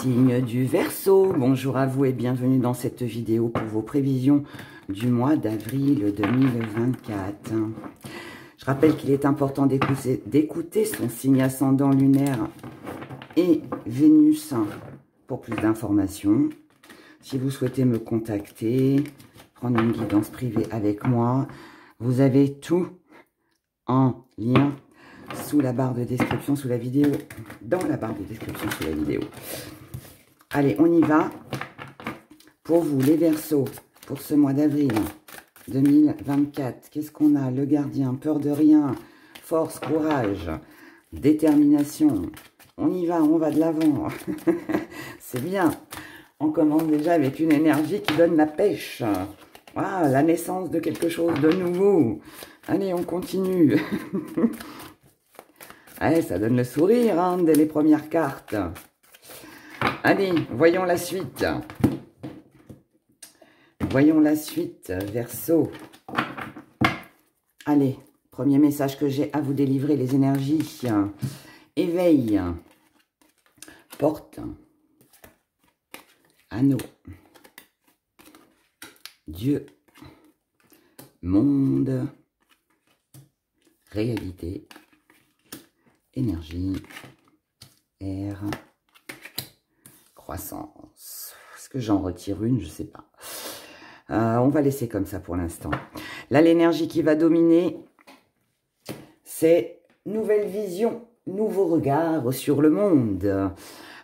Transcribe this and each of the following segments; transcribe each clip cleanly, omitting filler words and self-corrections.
signe du Verseau. Bonjour à vous et bienvenue dans cette vidéo pour vos prévisions du mois d'avril 2024. Je rappelle qu'il est important d'écouter son signe ascendant lunaire et Vénus pour plus d'informations. Si vous souhaitez me contacter, prendre une guidance privée avec moi, vous avez tout en lien sous la barre de description, sous la vidéo, dans la barre de description sous la vidéo. Allez, on y va. Pour vous, les Verseaux, pour ce mois d'avril 2024, qu'est-ce qu'on a? Le gardien, peur de rien, force, courage, détermination. On y va, on va de l'avant. C'est bien. On commence déjà avec une énergie qui donne la pêche. Ah, la naissance de quelque chose de nouveau. Allez, on continue. Ouais, ça donne le sourire hein, dès les premières cartes. Allez, voyons la suite. Voyons la suite, Verseau. Allez, premier message que j'ai à vous délivrer, les énergies. Éveil, porte, anneau, Dieu, monde, réalité, énergie, air, croissance. Est-ce que j'en retire une? Je ne sais pas. On va laisser comme ça pour l'instant. Là, l'énergie qui va dominer, c'est nouvelle vision, nouveau regard sur le monde.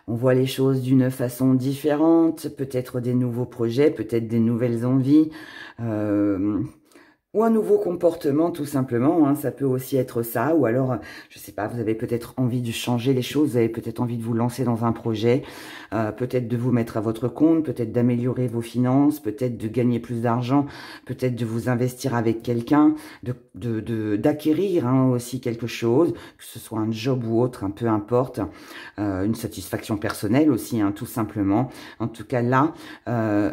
On voit les choses d'une façon différente, peut-être des nouveaux projets, peut-être des nouvelles envies, ou un nouveau comportement tout simplement, hein. Ça peut aussi être ça, ou alors, je sais pas, vous avez peut-être envie de changer les choses, vous avez peut-être envie de vous lancer dans un projet, peut-être de vous mettre à votre compte, peut-être d'améliorer vos finances, peut-être de gagner plus d'argent, peut-être de vous investir avec quelqu'un, d'acquérir hein, aussi quelque chose, que ce soit un job ou autre, hein, peu importe, une satisfaction personnelle aussi, hein, tout simplement. En tout cas là,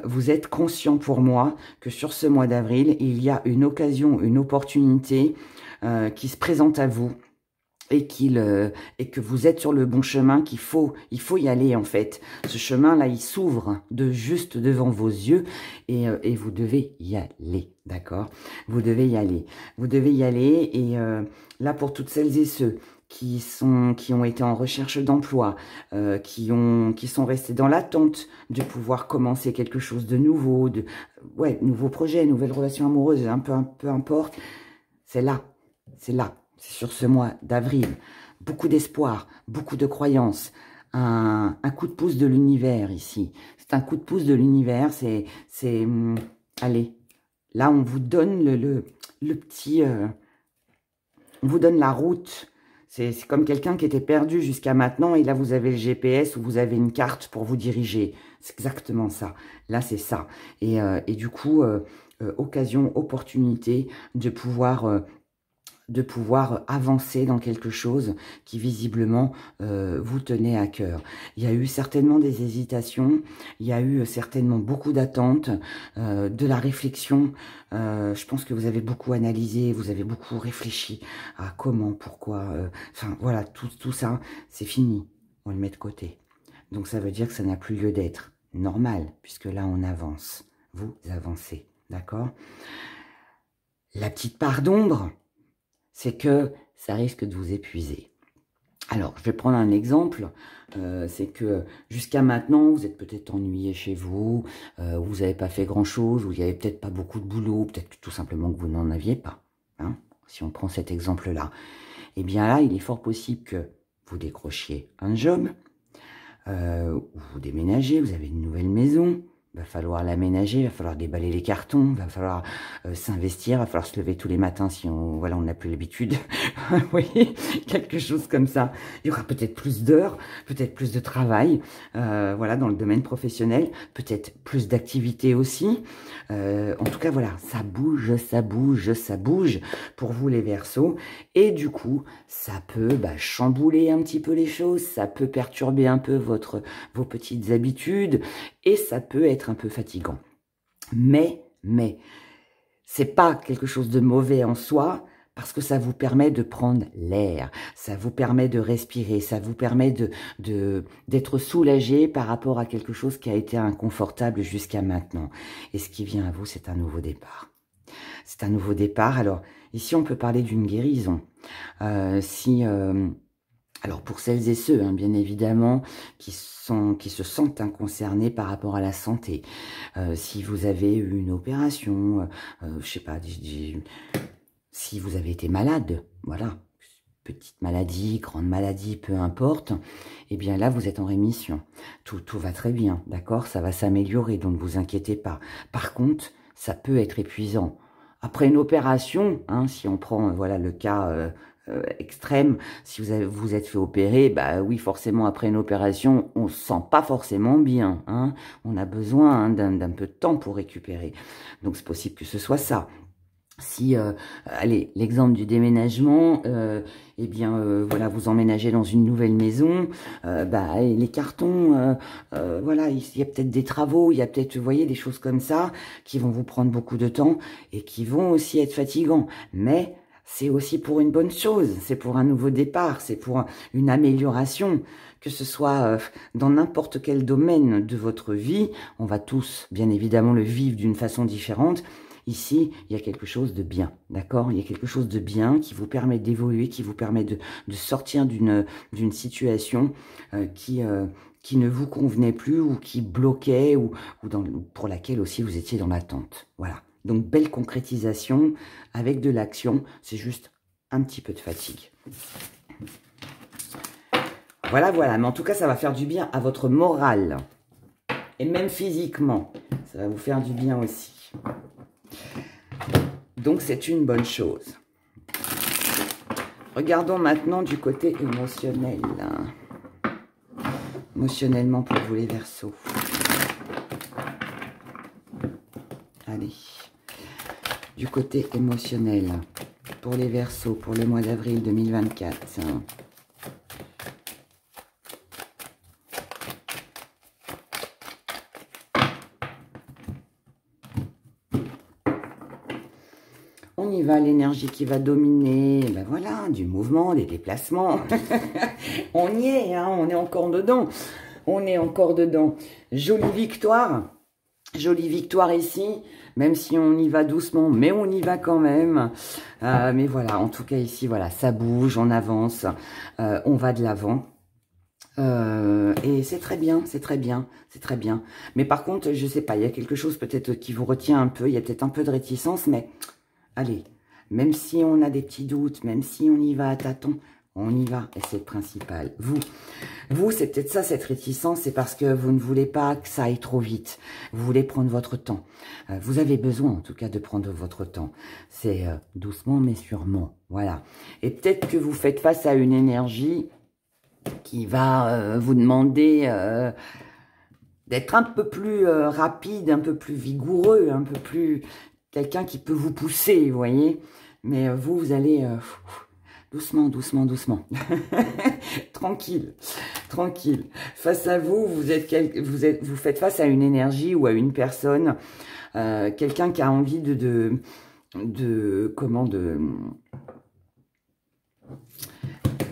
vous êtes conscient pour moi que sur ce mois d'avril, il y a une occasion, une opportunité qui se présente à vous et que vous êtes sur le bon chemin, il faut y aller en fait. Ce chemin-là, il s'ouvre de juste devant vos yeux et vous devez y aller, d'accord? Vous devez y aller. Vous devez y aller et là, pour toutes celles et ceux qui ont été en recherche d'emploi, qui sont restés dans l'attente de pouvoir commencer quelque chose de nouveau, nouveau projet, nouvelle relation amoureuse, peu importe, c'est là, c'est sur ce mois d'avril. Beaucoup d'espoir, beaucoup de croyances, un coup de pouce de l'univers ici. C'est un coup de pouce de l'univers, allez, là on vous donne le petit, on vous donne la route. C'est comme quelqu'un qui était perdu jusqu'à maintenant et là vous avez le GPS ou vous avez une carte pour vous diriger. C'est exactement ça. Là c'est ça. Et du coup, occasion, opportunité de pouvoir avancer dans quelque chose qui visiblement vous tenait à cœur. Il y a eu certainement des hésitations, il y a eu certainement beaucoup d'attentes, de la réflexion. Je pense que vous avez beaucoup analysé, vous avez beaucoup réfléchi à comment, pourquoi. Enfin voilà, tout ça, c'est fini. On le met de côté. Donc ça veut dire que ça n'a plus lieu d'être. Normal, puisque là on avance. Vous avancez, d'accord? La petite part d'ombre, c'est que ça risque de vous épuiser. Alors, je vais prendre un exemple, c'est que jusqu'à maintenant, vous êtes peut-être ennuyé chez vous, vous n'avez pas fait grand-chose, ou il n'y avait peut-être pas beaucoup de boulot, peut-être tout simplement que vous n'en aviez pas. Hein, si on prend cet exemple-là. Eh bien là, il est fort possible que vous décrochiez un job, ou vous déménagez, vous avez une nouvelle maison, il va falloir l'aménager, il va falloir déballer les cartons, il va falloir s'investir, il va falloir se lever tous les matins si on n'a plus l'habitude. Vous voyez, quelque chose comme ça. Il y aura peut-être plus d'heures, peut-être plus de travail, voilà, dans le domaine professionnel, peut-être plus d'activités aussi. En tout cas, voilà, ça bouge, ça bouge, ça bouge pour vous les Verseaux. Et du coup, ça peut chambouler un petit peu les choses, ça peut perturber un peu vos petites habitudes et ça peut être un peu fatigant. Mais, c'est pas quelque chose de mauvais en soi parce que ça vous permet de prendre l'air, ça vous permet de respirer, ça vous permet d'être soulagé par rapport à quelque chose qui a été inconfortable jusqu'à maintenant. Et ce qui vient à vous, c'est un nouveau départ. C'est un nouveau départ. Alors, ici, on peut parler d'une guérison. Alors, pour celles et ceux, hein, bien évidemment, qui se sentent concernés par rapport à la santé, si vous avez eu une opération, je sais pas, si vous avez été malade, voilà, petite maladie, grande maladie, peu importe, eh bien là, vous êtes en rémission. Tout va très bien, d'accord? Ça va s'améliorer, donc ne vous inquiétez pas. Par contre, ça peut être épuisant. Après une opération, hein, si on prend voilà le cas extrême, si vous êtes fait opérer, bah oui, forcément, après une opération, on se sent pas forcément bien. Hein, on a besoin hein, d'un peu de temps pour récupérer. Donc, c'est possible que ce soit ça. Si, allez, l'exemple du déménagement, eh bien, voilà, vous emménagez dans une nouvelle maison, bah, les cartons, voilà, il y a peut-être des travaux, il y a peut-être, vous voyez, des choses comme ça qui vont vous prendre beaucoup de temps et qui vont aussi être fatigants. Mais c'est aussi pour une bonne chose, c'est pour un nouveau départ, c'est pour une amélioration, que ce soit dans n'importe quel domaine de votre vie. On va tous, bien évidemment, le vivre d'une façon différente. Ici, il y a quelque chose de bien, d'accord? Il y a quelque chose de bien qui vous permet d'évoluer, qui vous permet de sortir d'une situation qui ne vous convenait plus ou qui bloquait ou pour laquelle aussi vous étiez dans l'attente. Voilà. Donc, belle concrétisation avec de l'action. C'est juste un petit peu de fatigue. Voilà, voilà. Mais en tout cas, ça va faire du bien à votre morale. Et même physiquement, ça va vous faire du bien aussi. Donc, c'est une bonne chose. Regardons maintenant du côté émotionnel. Émotionnellement pour vous, les Verseaux. Allez. Du côté émotionnel pour les Verseaux, pour le mois d'avril 2024. On y va, l'énergie qui va dominer, ben voilà, du mouvement, des déplacements. On y est, hein, on est encore dedans. On est encore dedans. Jolie victoire ici, même si on y va doucement, mais on y va quand même. Mais voilà, en tout cas ici, voilà, ça bouge, on avance, on va de l'avant. Et c'est très bien, c'est très bien, c'est très bien. Mais par contre, je sais pas, il y a quelque chose peut-être qui vous retient un peu, il y a peut-être un peu de réticence, mais allez, même si on a des petits doutes, même si on y va à tâtons, on y va, et c'est le principal. Vous, c'est peut-être ça, cette réticence, c'est parce que vous ne voulez pas que ça aille trop vite. Vous voulez prendre votre temps. Vous avez besoin, en tout cas, de prendre votre temps. C'est doucement, mais sûrement. Voilà. Et peut-être que vous faites face à une énergie qui va vous demander d'être un peu plus rapide, un peu plus vigoureux, un peu plus... Quelqu'un qui peut vous pousser, vous voyez. Mais vous allez... doucement, doucement, doucement. Tranquille, tranquille. Face à vous, vous faites face à une énergie ou à une personne, quelqu'un qui a envie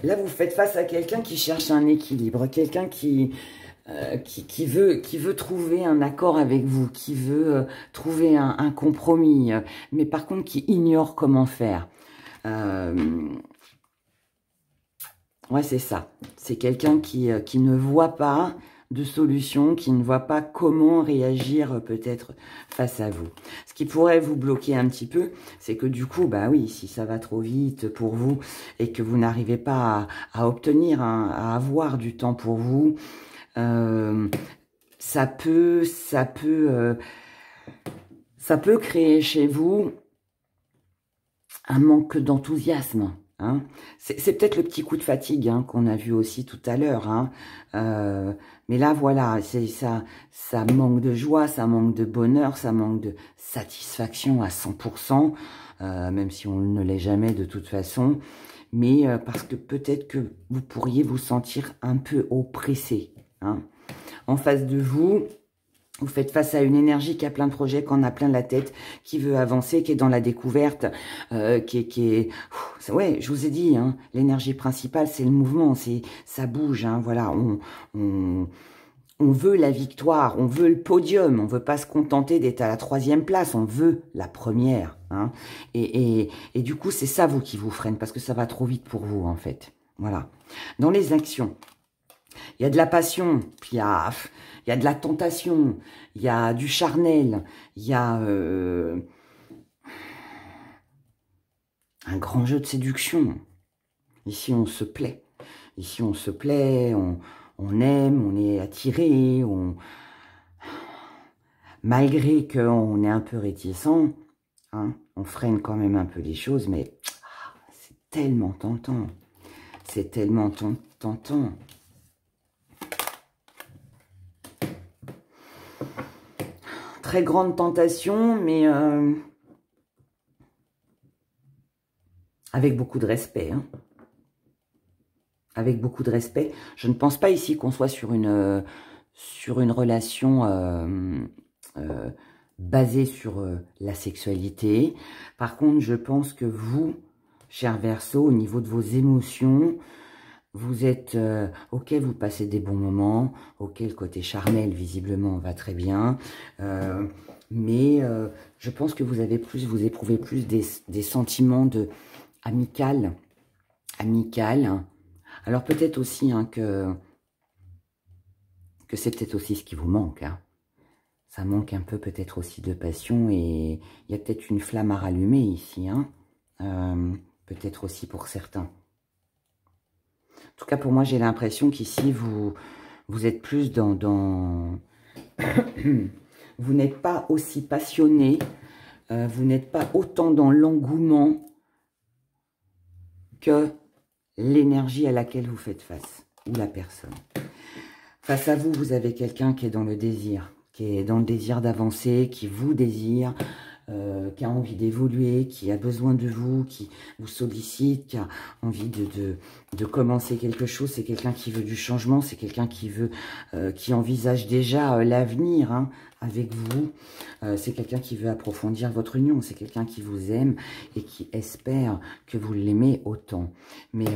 Là, vous faites face à quelqu'un qui cherche un équilibre, quelqu'un qui veut trouver un accord avec vous, qui veut trouver un compromis, mais par contre qui ignore comment faire. Ouais, c'est ça. C'est quelqu'un qui ne voit pas de solution, qui ne voit pas comment réagir peut-être face à vous. Ce qui pourrait vous bloquer un petit peu, c'est que du coup, bah oui, si ça va trop vite pour vous et que vous n'arrivez pas à obtenir, à avoir du temps pour vous, ça peut créer chez vous un manque d'enthousiasme. Hein. C'est peut-être le petit coup de fatigue hein, qu'on a vu aussi tout à l'heure. Hein. Mais là, voilà, ça manque de joie, ça manque de bonheur, ça manque de satisfaction à 100%, même si on ne l'est jamais de toute façon. Mais parce que peut-être que vous pourriez vous sentir un peu oppressé. Hein. En face de vous, Vous faites face à une énergie qui a plein de projets, qui en a plein la tête, qui veut avancer, qui est dans la découverte, ouais, je vous ai dit, hein, l'énergie principale, c'est le mouvement, ça bouge, hein, voilà, on veut la victoire, on veut le podium, on veut pas se contenter d'être à la 3e place, on veut la première, hein, et du coup, c'est ça, vous, qui vous freine, parce que ça va trop vite pour vous, en fait, voilà. Dans les actions, il y a de la passion, puis il y a de la tentation, il y a du charnel, il y a un grand jeu de séduction. Ici, on se plaît. Ici, on se plaît, on aime, on est attiré, malgré qu'on est un peu réticent, hein, on freine quand même un peu les choses, mais c'est tellement tentant. C'est tellement tentant. Très grande tentation, mais avec beaucoup de respect. Hein. Avec beaucoup de respect. Je ne pense pas ici qu'on soit sur une relation basée sur la sexualité. Par contre, je pense que vous, cher Verseau, au niveau de vos émotions, vous êtes, ok, vous passez des bons moments, ok, le côté charnel, visiblement, va très bien, mais je pense que vous éprouvez plus des sentiments amical. Alors peut-être aussi hein, que c'est peut-être aussi ce qui vous manque. Hein. Ça manque un peu peut-être aussi de passion et il y a peut-être une flamme à rallumer ici. Hein. Peut-être aussi pour certains. En tout cas, pour moi, j'ai l'impression qu'ici, vous êtes plus dans vous n'êtes pas aussi passionné, vous n'êtes pas autant dans l'engouement que l'énergie à laquelle vous faites face, ou la personne. Face à vous, vous avez quelqu'un qui est dans le désir, d'avancer, qui vous désire, qui a envie d'évoluer, qui a besoin de vous, qui vous sollicite, qui a envie de commencer quelque chose. C'est quelqu'un qui veut du changement, c'est quelqu'un qui envisage déjà l'avenir hein, avec vous. C'est quelqu'un qui veut approfondir votre union, c'est quelqu'un qui vous aime et qui espère que vous l'aimez autant. Mais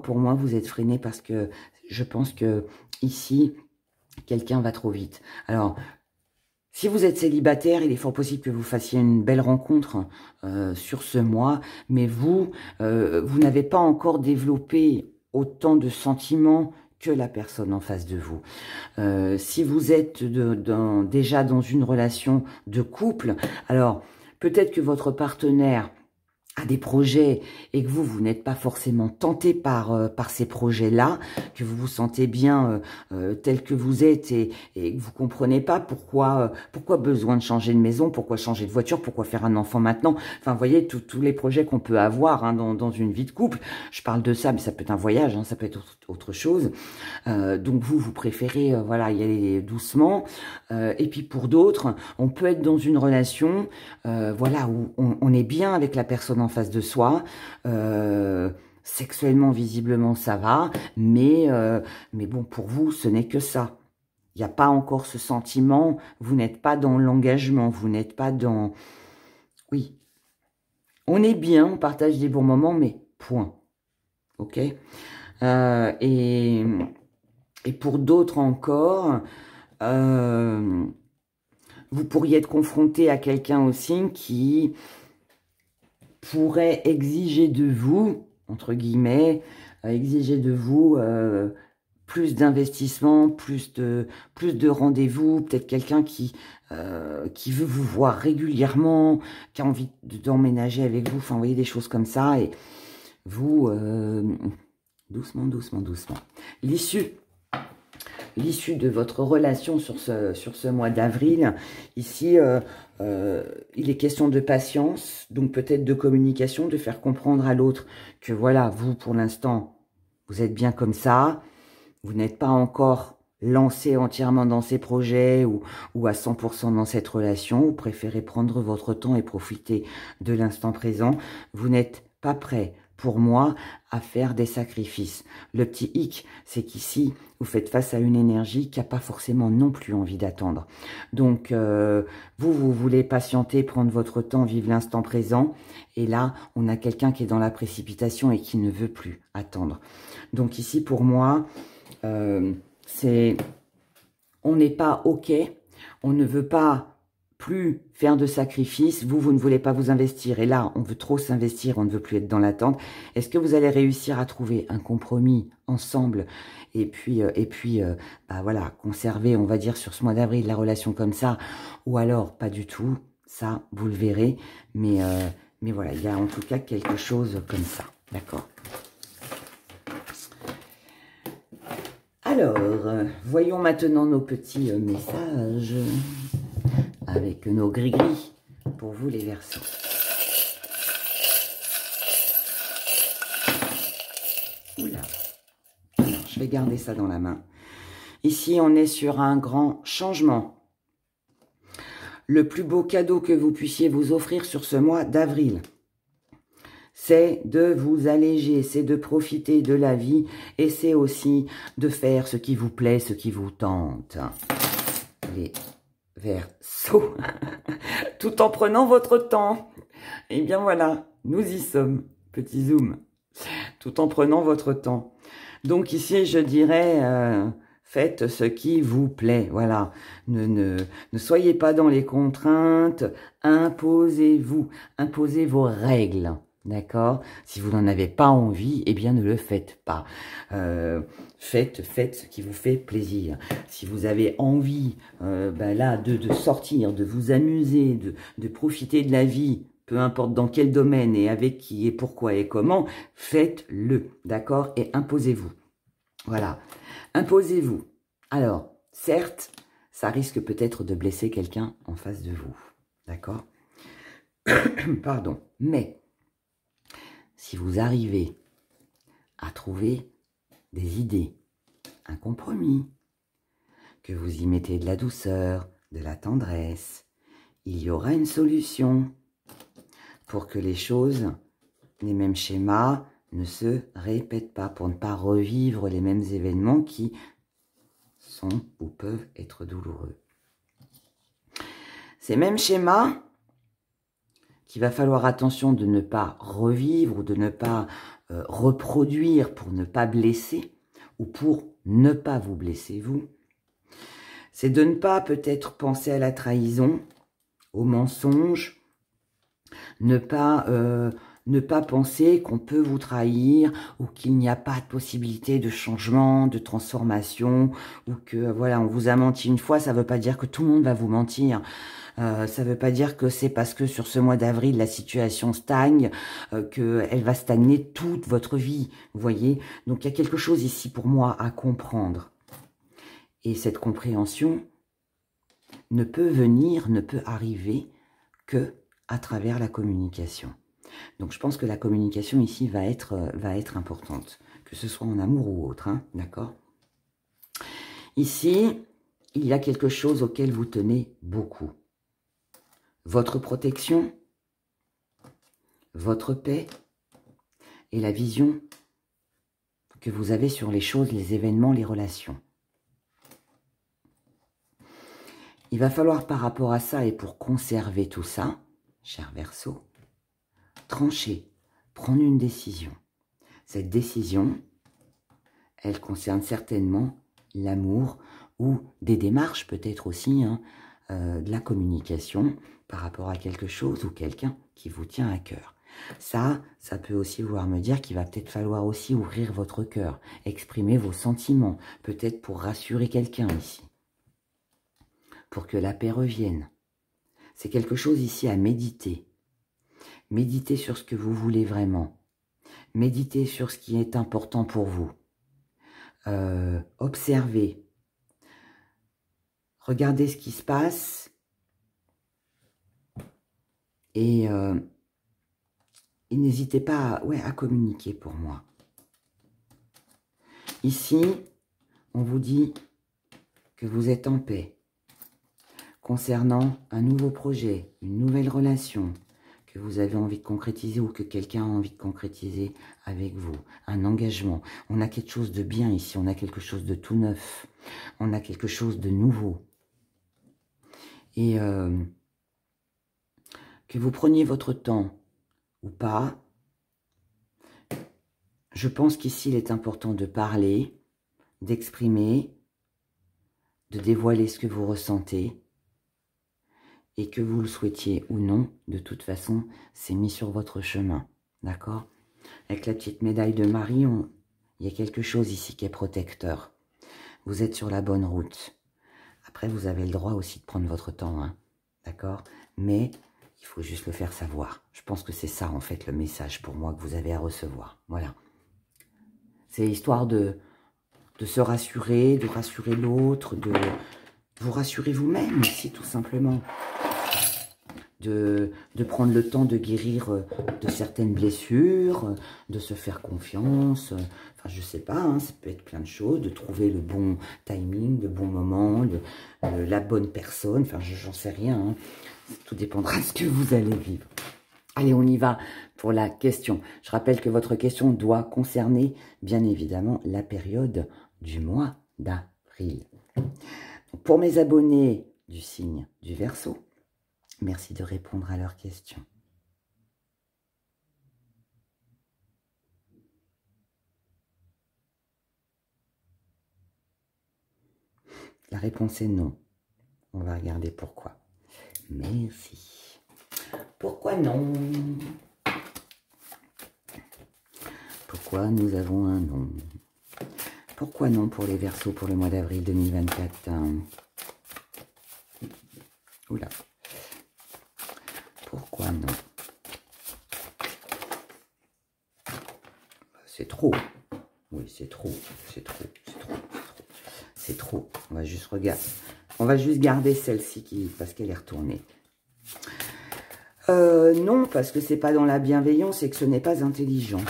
pour moi, vous êtes freiné parce que je pense que ici, quelqu'un va trop vite. Alors, si vous êtes célibataire, il est fort possible que vous fassiez une belle rencontre sur ce mois, mais vous n'avez pas encore développé autant de sentiments que la personne en face de vous. Si vous êtes déjà dans une relation de couple, alors peut-être que votre partenaire à des projets et que vous n'êtes pas forcément tenté par ces projets-là, que vous vous sentez bien tel que vous êtes et que vous comprenez pas pourquoi besoin de changer de maison, pourquoi changer de voiture, pourquoi faire un enfant maintenant. Enfin, vous voyez, tous les projets qu'on peut avoir hein, dans une vie de couple. Je parle de ça, mais ça peut être un voyage, hein, ça peut être autre chose. Donc vous préférez voilà, y aller doucement. Et puis pour d'autres, on peut être dans une relation voilà, où on est bien avec la personne en face de soi, sexuellement, visiblement, ça va, mais bon, pour vous, ce n'est que ça. Il n'y a pas encore ce sentiment, vous n'êtes pas dans l'engagement, vous n'êtes pas dans... Oui, on est bien, on partage des bons moments, mais point. Ok et pour d'autres encore, vous pourriez être confronté à quelqu'un aussi qui pourrait exiger de vous, entre guillemets, exiger de vous plus d'investissement, plus de rendez-vous, peut-être quelqu'un qui veut vous voir régulièrement, qui a envie d'emménager avec vous, enfin, vous voyez, des choses comme ça, et vous, doucement, doucement, doucement. L'issue de votre relation sur ce mois d'avril, ici, il est question de patience, donc peut-être de communication, de faire comprendre à l'autre que voilà, vous, pour l'instant, vous êtes bien comme ça, vous n'êtes pas encore lancé entièrement dans ces projets ou à 100% dans cette relation, vous préférez prendre votre temps et profiter de l'instant présent, vous n'êtes pas prêt, pour moi, à faire des sacrifices. Le petit hic, c'est qu'ici, vous faites face à une énergie qui n'a pas forcément non plus envie d'attendre. Donc, vous voulez patienter, prendre votre temps, vivre l'instant présent. Et là, on a quelqu'un qui est dans la précipitation et qui ne veut plus attendre. Donc ici, pour moi, c'est... On n'est pas OK, on ne veut pas plus faire de sacrifices, vous ne voulez pas vous investir. Et là, on veut trop s'investir, on ne veut plus être dans l'attente. Est-ce que vous allez réussir à trouver un compromis ensemble et puis bah voilà, conserver, on va dire, sur ce mois d'avril, la relation comme ça, ou alors pas du tout, ça, vous le verrez. Mais voilà, il y a en tout cas quelque chose comme ça, d'accord ? Alors, voyons maintenant nos petits messages avec nos gris-gris pour vous les Verseaux. Oula, alors, je vais garder ça dans la main. Ici, on est sur un grand changement. Le plus beau cadeau que vous puissiez vous offrir sur ce mois d'avril, c'est de vous alléger, c'est de profiter de la vie et c'est aussi de faire ce qui vous plaît, ce qui vous tente. Les Verseaux, tout en prenant votre temps. Et bien voilà, nous y sommes, petit zoom, tout en prenant votre temps. Donc ici, je dirais, faites ce qui vous plaît, voilà. Ne soyez pas dans les contraintes, imposez-vous, imposez vos règles. D'accord? Si vous n'en avez pas envie, eh bien ne le faites pas. Faites ce qui vous fait plaisir. Si vous avez envie ben là, de sortir, de vous amuser, de profiter de la vie, peu importe dans quel domaine et avec qui et pourquoi et comment, faites-le. D'accord? Et imposez-vous. Voilà. Imposez-vous. Alors, certes, ça risque peut-être de blesser quelqu'un en face de vous. D'accord? Pardon. Mais si vous arrivez à trouver des idées, un compromis, que vous y mettez de la douceur, de la tendresse, il y aura une solution pour que les choses, les mêmes schémas, ne se répètent pas, pour ne pas revivre les mêmes événements qui sont ou peuvent être douloureux. Ces mêmes schémas, qu'il va falloir attention de ne pas revivre ou de ne pas reproduire pour ne pas blesser ou pour ne pas vous blesser vous, c'est de ne pas peut-être penser à la trahison, au mensonge, ne pas penser qu'on peut vous trahir ou qu'il n'y a pas de possibilité de changement, de transformation ou que voilà, on vous a menti une fois, ça ne veut pas dire que tout le monde va vous mentir. Ça ne veut pas dire que c'est parce que sur ce mois d'avril, la situation stagne, qu'elle va stagner toute votre vie, vous voyez. Donc, il y a quelque chose ici pour moi à comprendre. Et cette compréhension ne peut venir, ne peut arriver que à travers la communication. Donc, je pense que la communication ici va être importante, que ce soit en amour ou autre, hein, d'accord? Ici, il y a quelque chose auquel vous tenez beaucoup. Votre protection, votre paix et la vision que vous avez sur les choses, les événements, les relations. Il va falloir par rapport à ça et pour conserver tout ça, cher Verseau, trancher, prendre une décision. Cette décision, elle concerne certainement l'amour ou des démarches peut-être aussi, hein, de la communication par rapport à quelque chose ou quelqu'un qui vous tient à cœur. Ça peut aussi vouloir me dire qu'il va peut-être falloir aussi ouvrir votre cœur, exprimer vos sentiments, peut-être pour rassurer quelqu'un ici, pour que la paix revienne. C'est quelque chose ici à méditer. Méditez sur ce que vous voulez vraiment. Méditez sur ce qui est important pour vous. Observez. Regardez ce qui se passe. Et n'hésitez pas à communiquer pour moi. Ici, on vous dit que vous êtes en paix concernant un nouveau projet, une nouvelle relation, que vous avez envie de concrétiser ou que quelqu'un a envie de concrétiser avec vous. Un engagement. On a quelque chose de bien ici. On a quelque chose de tout neuf. On a quelque chose de nouveau. Et que vous preniez votre temps ou pas, je pense qu'ici, il est important de parler, d'exprimer, de dévoiler ce que vous ressentez. Et que vous le souhaitiez ou non, de toute façon, c'est mis sur votre chemin. D'accord? Avec la petite médaille de Marie, il y a quelque chose ici qui est protecteur. Vous êtes sur la bonne route. Après, vous avez le droit aussi de prendre votre temps. Hein, d'accord? Mais il faut juste le faire savoir. Je pense que c'est ça, en fait, le message pour moi que vous avez à recevoir. Voilà. C'est histoire de se rassurer, de rassurer l'autre, de vous rassurer vous-même aussi, tout simplement. De prendre le temps de guérir de certaines blessures, de se faire confiance, enfin je sais pas, hein, ça peut être plein de choses, de trouver le bon timing, le bon moment, la bonne personne, enfin j'en sais rien, hein. Tout dépendra de ce que vous allez vivre. Allez, on y va pour la question. Je rappelle que votre question doit concerner bien évidemment la période du mois d'avril. Pour mes abonnés du signe du Verseau, merci de répondre à leurs questions. La réponse est non. On va regarder pourquoi. Merci. Pourquoi non? Pourquoi nous avons un non? Pourquoi non pour les Verseaux pour le mois d'avril 2024? Oula. Pourquoi non? C'est trop. Oui, c'est trop. C'est trop. C'est trop. C'est trop. On va juste regarder. On va juste garder celle-ci parce qu'elle est retournée. Non, parce que c'est pas dans la bienveillance et que ce n'est pas intelligent.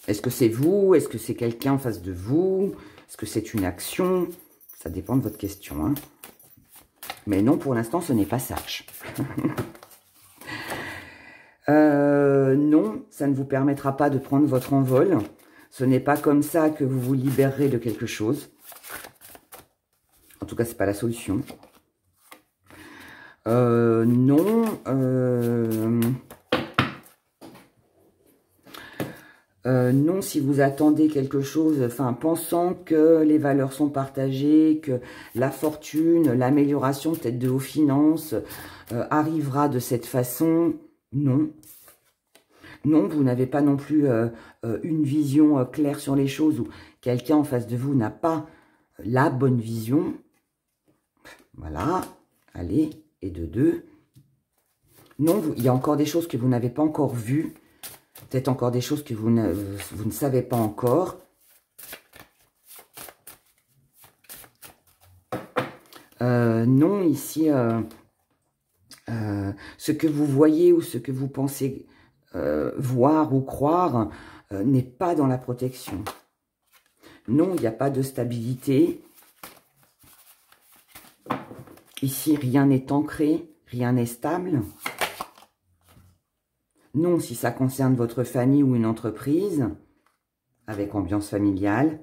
Est-ce que c'est vous? Est-ce que c'est quelqu'un en face de vous? Est-ce que c'est une action? Ça dépend de votre question, hein. Mais non, pour l'instant, ce n'est pas sage. Non, ça ne vous permettra pas de prendre votre envol. Ce n'est pas comme ça que vous vous libérerez de quelque chose. En tout cas, ce n'est pas la solution. Non. Non, si vous attendez quelque chose, enfin, pensant que les valeurs sont partagées, que la fortune, l'amélioration peut-être de vos finances arrivera de cette façon, non. Non, vous n'avez pas non plus une vision claire sur les choses ou quelqu'un en face de vous n'a pas la bonne vision. Voilà, allez, et de deux. Non, il y a encore des choses que vous n'avez pas encore vues. Peut-être encore des choses que vous ne savez pas encore. Non, ici, ce que vous voyez ou ce que vous pensez voir ou croire n'est pas dans la protection. Non, il n'y a pas de stabilité. Ici, rien n'est ancré, rien n'est stable. Non, si ça concerne votre famille ou une entreprise, avec ambiance familiale.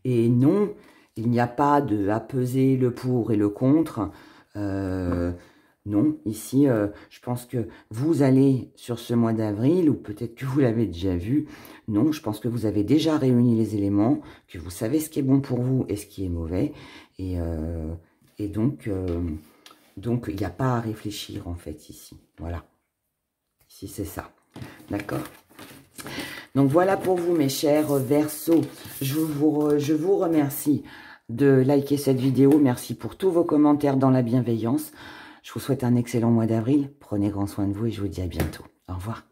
Et non, il n'y a pas de à peser le pour et le contre. Non, ici, je pense que vous allez sur ce mois d'avril, ou peut-être que vous l'avez déjà vu. Non, je pense que vous avez déjà réuni les éléments, que vous savez ce qui est bon pour vous et ce qui est mauvais. Et donc, il n'y a pas à réfléchir, en fait, ici. Voilà. Ici, c'est ça. D'accord? Donc, voilà pour vous, mes chers Verseaux. Je vous remercie de liker cette vidéo. Merci pour tous vos commentaires dans la bienveillance. Je vous souhaite un excellent mois d'avril. Prenez grand soin de vous et je vous dis à bientôt. Au revoir.